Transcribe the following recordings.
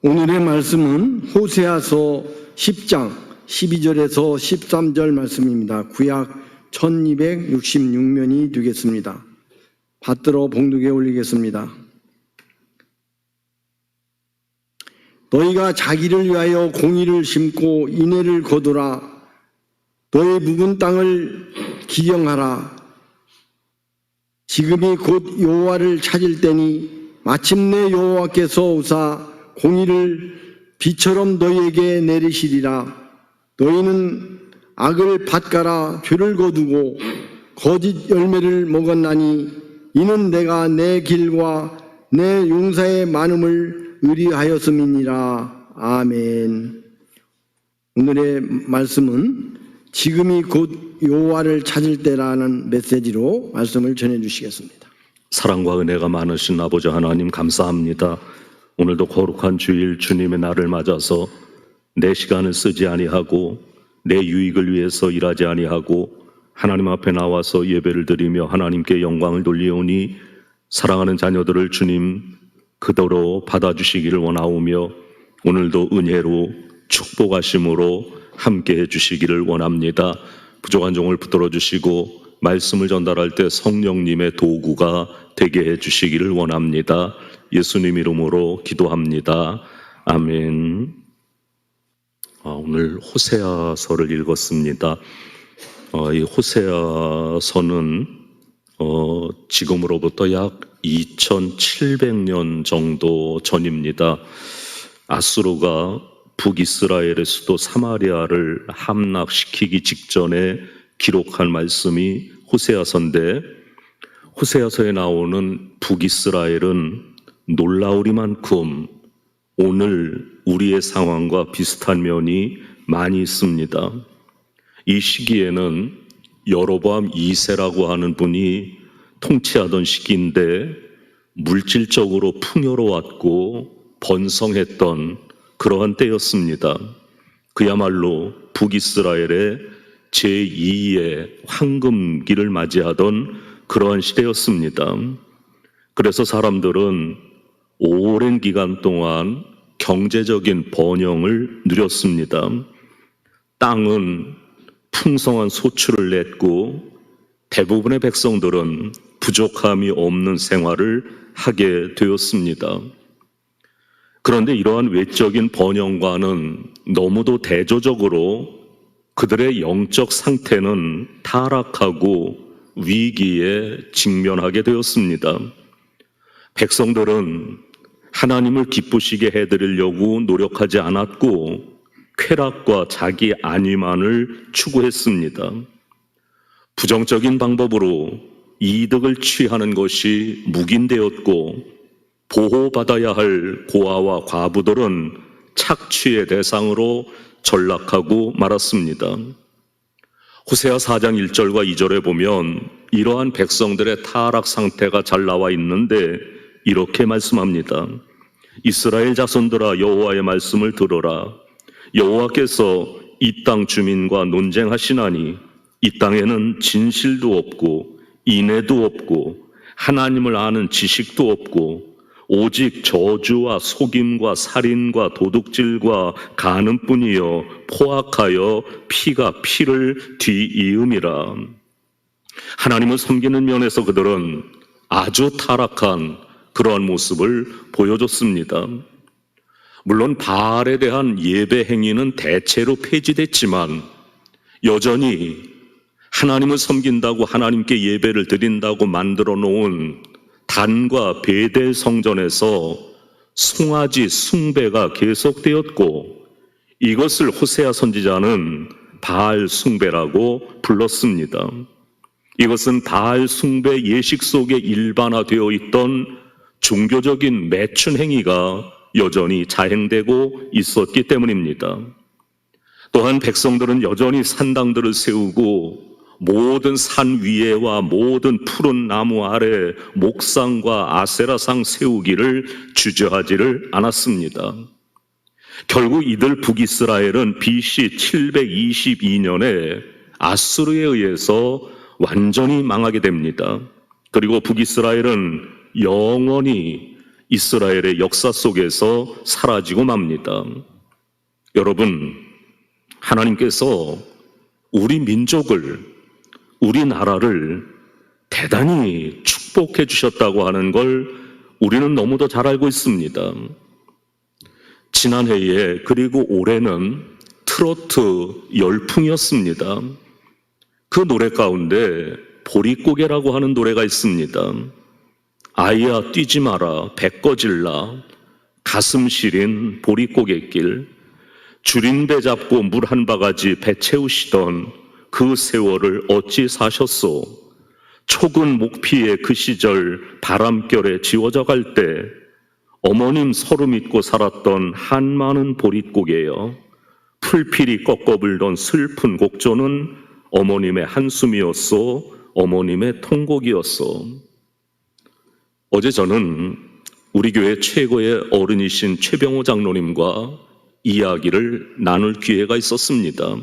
오늘의 말씀은 호세아서 10장 12절에서 13절 말씀입니다. 구약 1266면이 되겠습니다. 받들어 봉독에 올리겠습니다. 너희가 자기를 위하여 공의를 심고 인애를 거두라. 너의 묵은 땅을 기경하라. 지금이 곧 여호와를 찾을 때니 마침내 여호와께서 오사 공의를 비처럼 너희에게 내리시리라. 너희는 악을 밭가라 죄를 거두고 거짓 열매를 먹었나니 이는 내가 내 길과 내 용사의 많음을 의리하였음이니라. 아멘. 오늘의 말씀은 지금이 곧 여호와를 찾을 때라는 메시지로 말씀을 전해 주시겠습니다. 사랑과 은혜가 많으신 아버지 하나님 감사합니다. 오늘도 거룩한 주일 주님의 날을 맞아서 내 시간을 쓰지 아니하고 내 유익을 위해서 일하지 아니하고 하나님 앞에 나와서 예배를 드리며 하나님께 영광을 돌리오니 사랑하는 자녀들을 주님 그대로 받아주시기를 원하오며 오늘도 은혜로 축복하심으로 함께해 주시기를 원합니다. 부족한 종을 붙들어 주시고 말씀을 전달할 때 성령님의 도구가 되게 해 주시기를 원합니다. 예수님 이름으로 기도합니다. 아멘. 오늘 호세아서를 읽었습니다. 이 호세아서는 지금으로부터 약 2700년 정도 전입니다. 아수르가 북이스라엘의 수도 사마리아를 함락시키기 직전에 기록한 말씀이 호세아서인데, 호세아서에 나오는 북이스라엘은 놀라우리만큼 오늘 우리의 상황과 비슷한 면이 많이 있습니다. 이 시기에는 여로보암 2세라고 하는 분이 통치하던 시기인데 물질적으로 풍요로웠고 번성했던 그러한 때였습니다. 그야말로 북이스라엘의 제2의 황금기를 맞이하던 그러한 시대였습니다. 그래서 사람들은 오랜 기간 동안 경제적인 번영을 누렸습니다. 땅은 풍성한 소출을 냈고 대부분의 백성들은 부족함이 없는 생활을 하게 되었습니다. 그런데 이러한 외적인 번영과는 너무도 대조적으로 그들의 영적 상태는 타락하고 위기에 직면하게 되었습니다. 백성들은 하나님을 기쁘시게 해드리려고 노력하지 않았고 쾌락과 자기 안위만을 추구했습니다. 부정적인 방법으로 이득을 취하는 것이 묵인되었고 보호받아야 할 고아와 과부들은 착취의 대상으로 전락하고 말았습니다. 호세아 4장 1절과 2절에 보면 이러한 백성들의 타락 상태가 잘 나와 있는데 이렇게 말씀합니다. 이스라엘 자손들아 여호와의 말씀을 들으라. 여호와께서 이 땅 주민과 논쟁하시나니 이 땅에는 진실도 없고 인애도 없고 하나님을 아는 지식도 없고 오직 저주와 속임과 살인과 도둑질과 간음뿐이여 포악하여 피가 피를 뒤이음이라. 하나님을 섬기는 면에서 그들은 아주 타락한 그러한 모습을 보여줬습니다. 물론 바알에 대한 예배 행위는 대체로 폐지됐지만 여전히 하나님을 섬긴다고 하나님께 예배를 드린다고 만들어 놓은 단과 베델 성전에서 송아지 숭배가 계속되었고 이것을 호세아 선지자는 바알 숭배라고 불렀습니다. 이것은 바알 숭배 예식 속에 일반화되어 있던 종교적인 매춘 행위가 여전히 자행되고 있었기 때문입니다. 또한 백성들은 여전히 산당들을 세우고 모든 산 위에와 모든 푸른 나무 아래 목상과 아세라상 세우기를 주저하지를 않았습니다. 결국 이들 북이스라엘은 BC 722년에 아수르에 의해서 완전히 망하게 됩니다. 그리고 북이스라엘은 영원히 이스라엘의 역사 속에서 사라지고 맙니다. 여러분, 하나님께서 우리 민족을, 우리나라를 대단히 축복해 주셨다고 하는 걸 우리는 너무도 잘 알고 있습니다. 지난해에 그리고 올해는 트로트 열풍이었습니다. 그 노래 가운데 보릿고개라고 하는 노래가 있습니다. 아이야 뛰지 마라 배 꺼질라 가슴 시린 보릿고갯길 줄인 배 잡고 물 한 바가지 배 채우시던 그 세월을 어찌 사셨소. 촉은 목피에 그 시절 바람결에 지워져 갈 때 어머님 서름 잊고 살았던 한많은 보릿고개여 풀필이 꺾어 불던 슬픈 곡조는 어머님의 한숨이었소. 어머님의 통곡이었소. 어제 저는 우리 교회 최고의 어른이신 최병호 장로님과 이야기를 나눌 기회가 있었습니다.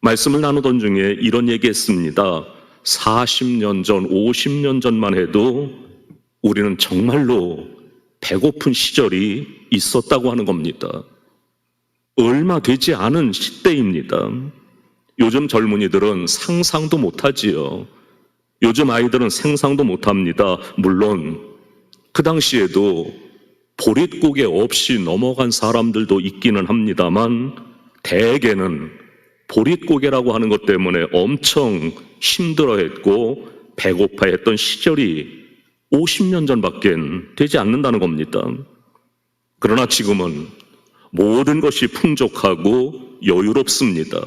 말씀을 나누던 중에 이런 얘기했습니다. 40년 전, 50년 전만 해도 우리는 정말로 배고픈 시절이 있었다고 하는 겁니다. 얼마 되지 않은 시대입니다. 요즘 젊은이들은 상상도 못하지요. 요즘 아이들은 생상도 못합니다. 물론 그 당시에도 보릿고개 없이 넘어간 사람들도 있기는 합니다만 대개는 보릿고개라고 하는 것 때문에 엄청 힘들어했고 배고파했던 시절이 50년 전밖에 되지 않는다는 겁니다. 그러나 지금은 모든 것이 풍족하고 여유롭습니다.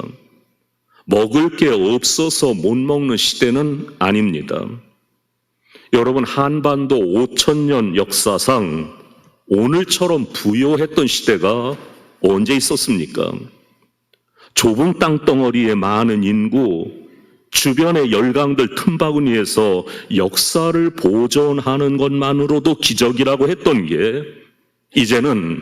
먹을 게 없어서 못 먹는 시대는 아닙니다. 여러분, 한반도 5,000년 역사상 오늘처럼 부요했던 시대가 언제 있었습니까? 좁은 땅덩어리에 많은 인구, 주변의 열강들 틈바구니에서 역사를 보존하는 것만으로도 기적이라고 했던 게 이제는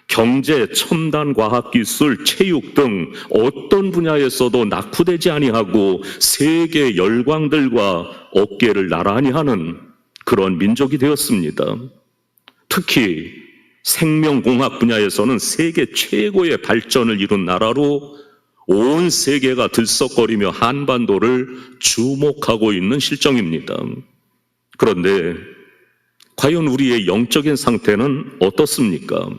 경제, 첨단 과학기술, 체육 등 어떤 분야에서도 낙후되지 아니하고 세계 열광들과 어깨를 나란히 하는 그런 민족이 되었습니다. 특히 생명공학 분야에서는 세계 최고의 발전을 이룬 나라로 온 세계가 들썩거리며 한반도를 주목하고 있는 실정입니다. 그런데 과연 우리의 영적인 상태는 어떻습니까?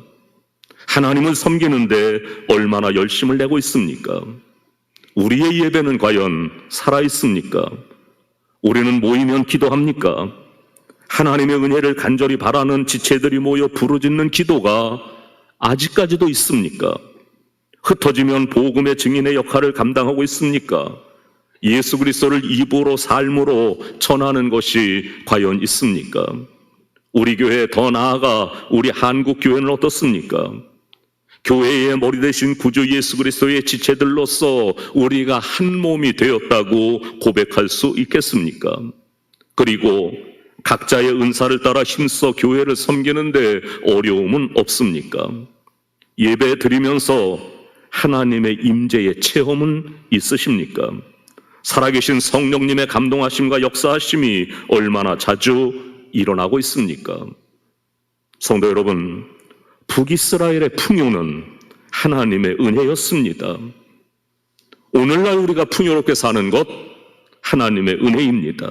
하나님을 섬기는데 얼마나 열심을 내고 있습니까? 우리의 예배는 과연 살아있습니까? 우리는 모이면 기도합니까? 하나님의 은혜를 간절히 바라는 지체들이 모여 부르짖는 기도가 아직까지도 있습니까? 흩어지면 복음의 증인의 역할을 감당하고 있습니까? 예수 그리스도를 입으로 삶으로 전하는 것이 과연 있습니까? 우리 교회, 더 나아가 우리 한국 교회는 어떻습니까? 교회의 머리 되신 구주 예수 그리스도의 지체들로서 우리가 한 몸이 되었다고 고백할 수 있겠습니까? 그리고 각자의 은사를 따라 힘써 교회를 섬기는데 어려움은 없습니까? 예배 드리면서 하나님의 임재의 체험은 있으십니까? 살아계신 성령님의 감동하심과 역사하심이 얼마나 자주 일어나고 있습니까? 성도 여러분, 북이스라엘의 풍요는 하나님의 은혜였습니다. 오늘날 우리가 풍요롭게 사는 것 하나님의 은혜입니다.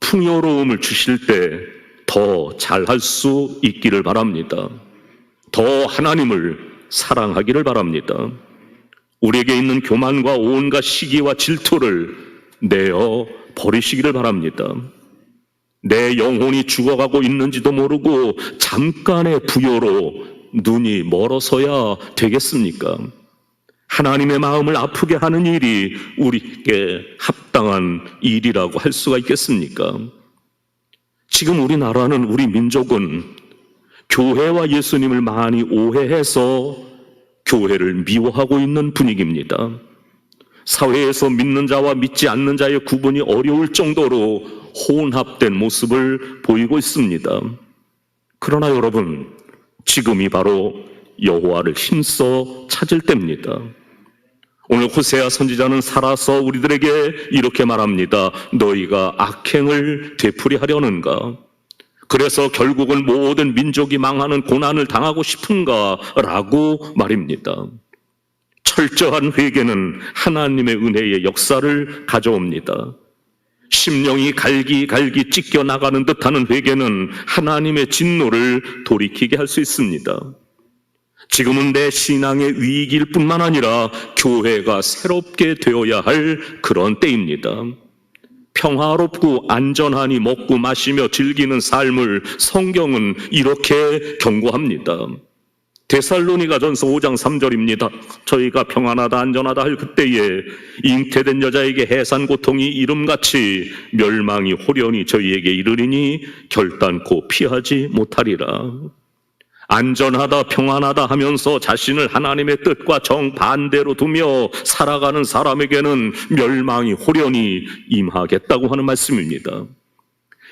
풍요로움을 주실 때 더 잘할 수 있기를 바랍니다. 더 하나님을 사랑하기를 바랍니다. 우리에게 있는 교만과 온갖 시기와 질투를 내어 버리시기를 바랍니다. 내 영혼이 죽어가고 있는지도 모르고 잠깐의 부요로 눈이 멀어서야 되겠습니까? 하나님의 마음을 아프게 하는 일이 우리에게 합당한 일이라고 할 수가 있겠습니까? 지금 우리나라는, 우리 민족은 교회와 예수님을 많이 오해해서 교회를 미워하고 있는 분위기입니다. 사회에서 믿는 자와 믿지 않는 자의 구분이 어려울 정도로 혼합된 모습을 보이고 있습니다. 그러나 여러분, 지금이 바로 여호와를 힘써 찾을 때입니다. 오늘 호세아 선지자는 살아서 우리들에게 이렇게 말합니다. 너희가 악행을 되풀이하려는가? 그래서 결국은 모든 민족이 망하는 고난을 당하고 싶은가라고 말입니다. 철저한 회개는 하나님의 은혜의 역사를 가져옵니다. 심령이 갈기갈기 찢겨나가는 듯하는 회개는 하나님의 진노를 돌이키게 할 수 있습니다. 지금은 내 신앙의 위기일 뿐만 아니라 교회가 새롭게 되어야 할 그런 때입니다. 평화롭고 안전하니 먹고 마시며 즐기는 삶을 성경은 이렇게 경고합니다. 데살로니가전서 5장 3절입니다. 저희가 평안하다 안전하다 할 그때에 잉태된 여자에게 해산 고통이 이름같이 멸망이 호련히 저희에게 이르리니 결단코 피하지 못하리라. 안전하다 평안하다 하면서 자신을 하나님의 뜻과 정반대로 두며 살아가는 사람에게는 멸망이 호련히 임하겠다고 하는 말씀입니다.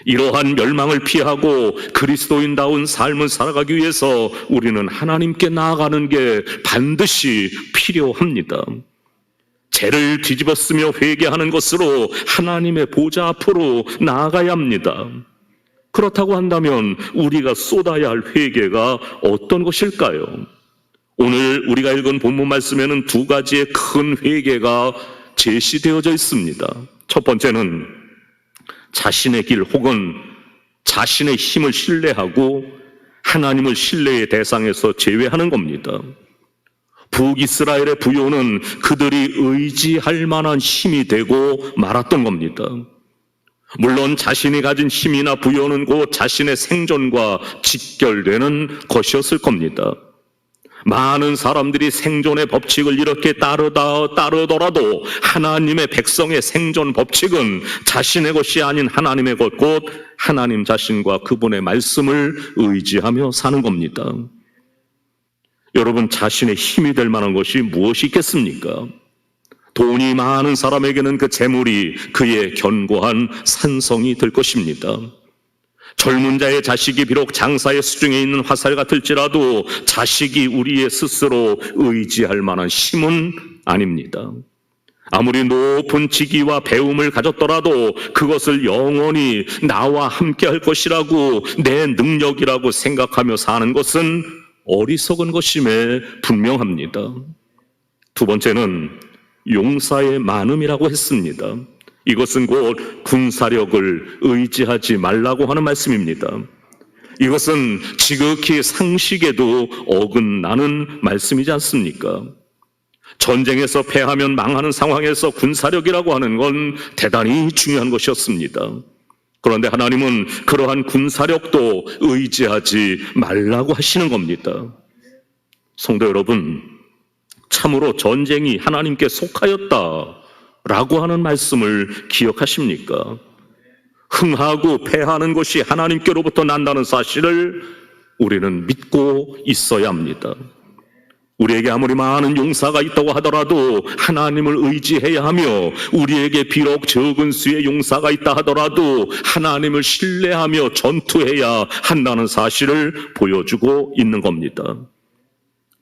이러한 멸망을 피하고 그리스도인다운 삶을 살아가기 위해서 우리는 하나님께 나아가는 게 반드시 필요합니다. 죄를 뒤집었으며 회개하는 것으로 하나님의 보좌 앞으로 나아가야 합니다. 그렇다고 한다면 우리가 쏟아야 할 회개가 어떤 것일까요? 오늘 우리가 읽은 본문 말씀에는 두 가지의 큰 회개가 제시되어져 있습니다. 첫 번째는 자신의 길 혹은 자신의 힘을 신뢰하고 하나님을 신뢰의 대상에서 제외하는 겁니다. 북이스라엘의 부요는 그들이 의지할 만한 힘이 되고 말았던 겁니다. 물론 자신이 가진 힘이나 부요는 곧 자신의 생존과 직결되는 것이었을 겁니다. 많은 사람들이 생존의 법칙을 이렇게 따르더라도 하나님의 백성의 생존 법칙은 자신의 것이 아닌 하나님의 것, 곧 하나님 자신과 그분의 말씀을 의지하며 사는 겁니다. 여러분, 자신의 힘이 될 만한 것이 무엇이 있겠습니까? 돈이 많은 사람에게는 그 재물이 그의 견고한 산성이 될 것입니다. 젊은 자의 자식이 비록 장사의 수중에 있는 화살 같을지라도 자식이 우리의 스스로 의지할 만한 힘은 아닙니다. 아무리 높은 직위와 배움을 가졌더라도 그것을 영원히 나와 함께 할 것이라고 내 능력이라고 생각하며 사는 것은 어리석은 것임에 분명합니다. 두 번째는 용사의 많음이라고 했습니다. 이것은 곧 군사력을 의지하지 말라고 하는 말씀입니다. 이것은 지극히 상식에도 어긋나는 말씀이지 않습니까? 전쟁에서 패하면 망하는 상황에서 군사력이라고 하는 건 대단히 중요한 것이었습니다. 그런데 하나님은 그러한 군사력도 의지하지 말라고 하시는 겁니다. 성도 여러분, 참으로 전쟁이 하나님께 속하였다라고 하는 말씀을 기억하십니까? 흥하고 패하는 것이 하나님께로부터 난다는 사실을 우리는 믿고 있어야 합니다. 우리에게 아무리 많은 용사가 있다고 하더라도 하나님을 의지해야 하며, 우리에게 비록 적은 수의 용사가 있다 하더라도 하나님을 신뢰하며 전투해야 한다는 사실을 보여주고 있는 겁니다.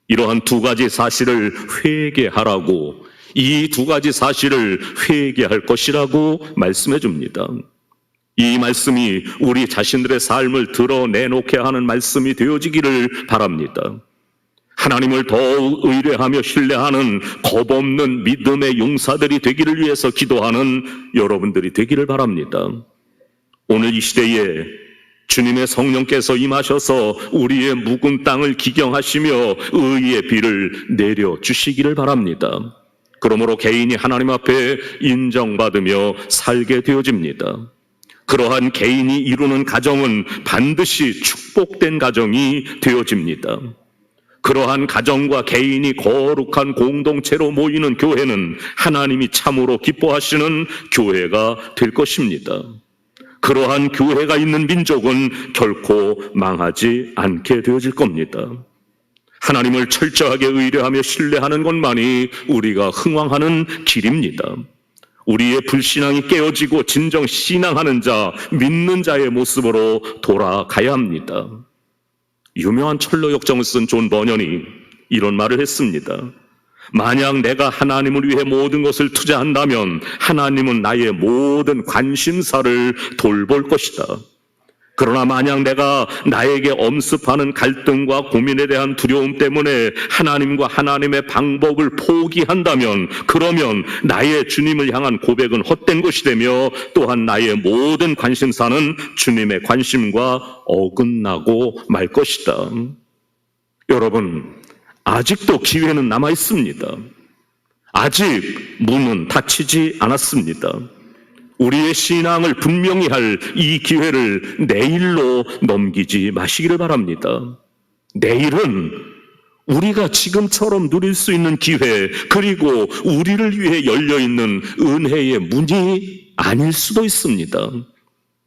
이러한 두 가지 사실을 회개하라고, 이 두 가지 사실을 회개할 것이라고 말씀해 줍니다. 이 말씀이 우리 자신들의 삶을 드러내놓게 하는 말씀이 되어지기를 바랍니다. 하나님을 더욱 의뢰하며 신뢰하는 겁없는 믿음의 용사들이 되기를 위해서 기도하는 여러분들이 되기를 바랍니다. 오늘 이 시대에 주님의 성령께서 임하셔서 우리의 묵은 땅을 기경하시며 의의 비를 내려주시기를 바랍니다. 그러므로 개인이 하나님 앞에 인정받으며 살게 되어집니다. 그러한 개인이 이루는 가정은 반드시 축복된 가정이 되어집니다. 그러한 가정과 개인이 거룩한 공동체로 모이는 교회는 하나님이 참으로 기뻐하시는 교회가 될 것입니다. 그러한 교회가 있는 민족은 결코 망하지 않게 되어질 겁니다. 하나님을 철저하게 의뢰하며 신뢰하는 것만이 우리가 흥왕하는 길입니다. 우리의 불신앙이 깨어지고 진정 신앙하는 자, 믿는 자의 모습으로 돌아가야 합니다. 유명한 철로 역정을 쓴 존 버년이 이런 말을 했습니다. 만약 내가 하나님을 위해 모든 것을 투자한다면 하나님은 나의 모든 관심사를 돌볼 것이다. 그러나 만약 내가 나에게 엄습하는 갈등과 고민에 대한 두려움 때문에 하나님과 하나님의 방법을 포기한다면, 그러면 나의 주님을 향한 고백은 헛된 것이 되며 또한 나의 모든 관심사는 주님의 관심과 어긋나고 말 것이다. 여러분, 아직도 기회는 남아 있습니다. 아직 문은 닫히지 않았습니다. 우리의 신앙을 분명히 할 이 기회를 내일로 넘기지 마시기를 바랍니다. 내일은 우리가 지금처럼 누릴 수 있는 기회, 그리고 우리를 위해 열려있는 은혜의 문이 아닐 수도 있습니다.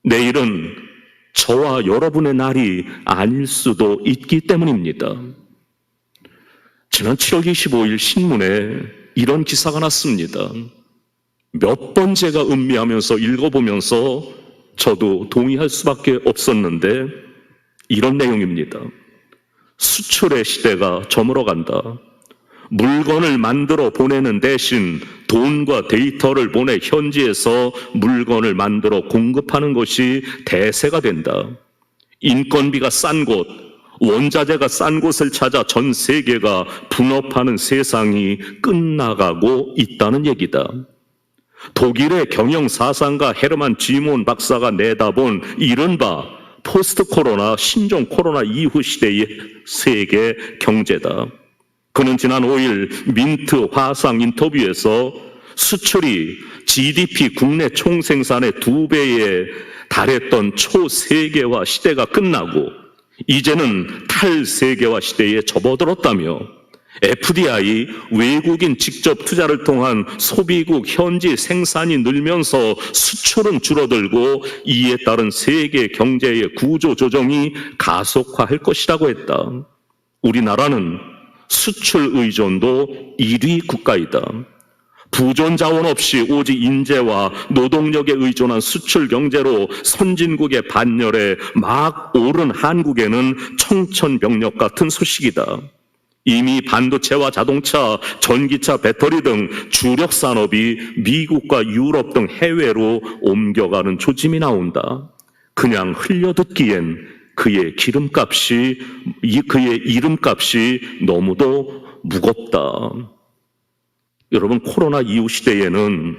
내일은 저와 여러분의 날이 아닐 수도 있기 때문입니다. 지난 7월 25일 신문에 이런 기사가 났습니다. 몇 번 제가 음미하면서 읽어보면서 저도 동의할 수밖에 없었는데 이런 내용입니다. 수출의 시대가 저물어 간다. 물건을 만들어 보내는 대신 돈과 데이터를 보내 현지에서 물건을 만들어 공급하는 것이 대세가 된다. 인건비가 싼 곳, 원자재가 싼 곳을 찾아 전 세계가 분업하는 세상이 끝나가고 있다는 얘기다. 독일의 경영사상가 헤르만 지몬 박사가 내다본 이른바 포스트 코로나, 신종 코로나 이후 시대의 세계 경제다. 그는 지난 5일 민트 화상 인터뷰에서 수출이 GDP 국내 총생산의 2배에 달했던 초세계화 시대가 끝나고 이제는 탈세계화 시대에 접어들었다며 FDI, 외국인 직접 투자를 통한 소비국 현지 생산이 늘면서 수출은 줄어들고 이에 따른 세계 경제의 구조 조정이 가속화할 것이라고 했다. 우리나라는 수출 의존도 1위 국가이다. 부존 자원 없이 오직 인재와 노동력에 의존한 수출 경제로 선진국의 반열에 막 오른 한국에는 청천벽력 같은 소식이다. 이미 반도체와 자동차, 전기차, 배터리 등 주력 산업이 미국과 유럽 등 해외로 옮겨가는 조짐이 나온다. 그냥 흘려듣기엔 그의 이름값이 너무도 무겁다. 여러분, 코로나 이후 시대에는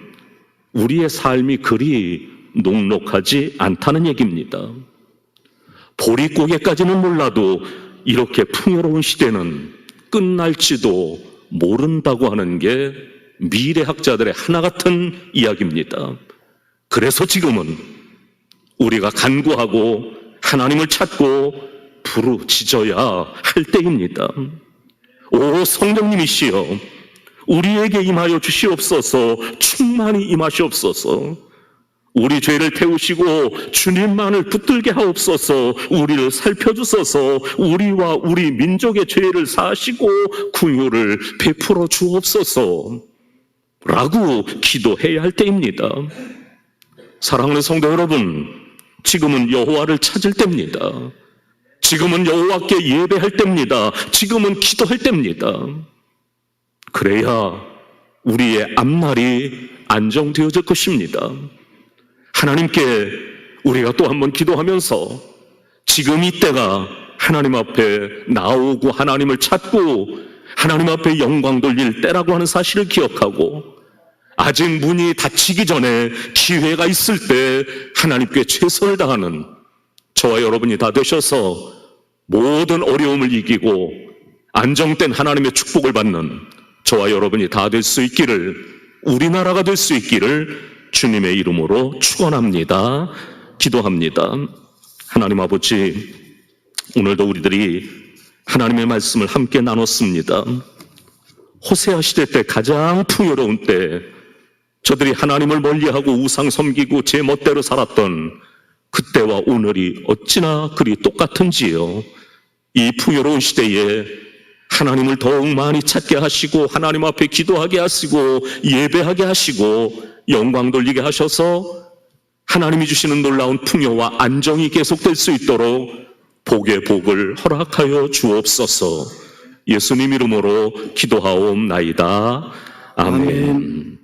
우리의 삶이 그리 녹록하지 않다는 얘기입니다. 보릿고개까지는 몰라도 이렇게 풍요로운 시대는 끝날지도 모른다고 하는 게 미래학자들의 하나 같은 이야기입니다. 그래서 지금은 우리가 간구하고 하나님을 찾고 부르짖어야 할 때입니다. 오 성령님이시여, 우리에게 임하여 주시옵소서. 충만히 임하시옵소서. 우리 죄를 태우시고 주님만을 붙들게 하옵소서. 우리를 살펴주소서. 우리와 우리 민족의 죄를 사하시고 긍휼을 베풀어 주옵소서 라고 기도해야 할 때입니다. 사랑하는 성도 여러분, 지금은 여호와를 찾을 때입니다. 지금은 여호와께 예배할 때입니다. 지금은 기도할 때입니다. 그래야 우리의 앞날이 안정되어질 것입니다. 하나님께 우리가 또 한번 기도하면서 지금 이때가 하나님 앞에 나오고 하나님을 찾고 하나님 앞에 영광 돌릴 때라고 하는 사실을 기억하고, 아직 문이 닫히기 전에 기회가 있을 때 하나님께 최선을 다하는 저와 여러분이 다 되셔서 모든 어려움을 이기고 안정된 하나님의 축복을 받는 저와 여러분이 다 될 수 있기를, 우리나라가 될 수 있기를 주님의 이름으로 축원합니다. 기도합니다. 하나님 아버지, 오늘도 우리들이 하나님의 말씀을 함께 나눴습니다. 호세아 시대 때 가장 풍요로운 때, 저들이 하나님을 멀리하고 우상 섬기고 제 멋대로 살았던 그때와 오늘이 어찌나 그리 똑같은지요. 이 풍요로운 시대에 하나님을 더욱 많이 찾게 하시고 하나님 앞에 기도하게 하시고 예배하게 하시고 영광 돌리게 하셔서 하나님이 주시는 놀라운 풍요와 안정이 계속될 수 있도록 복의 복을 허락하여 주옵소서. 예수님 이름으로 기도하옵나이다. 아멘.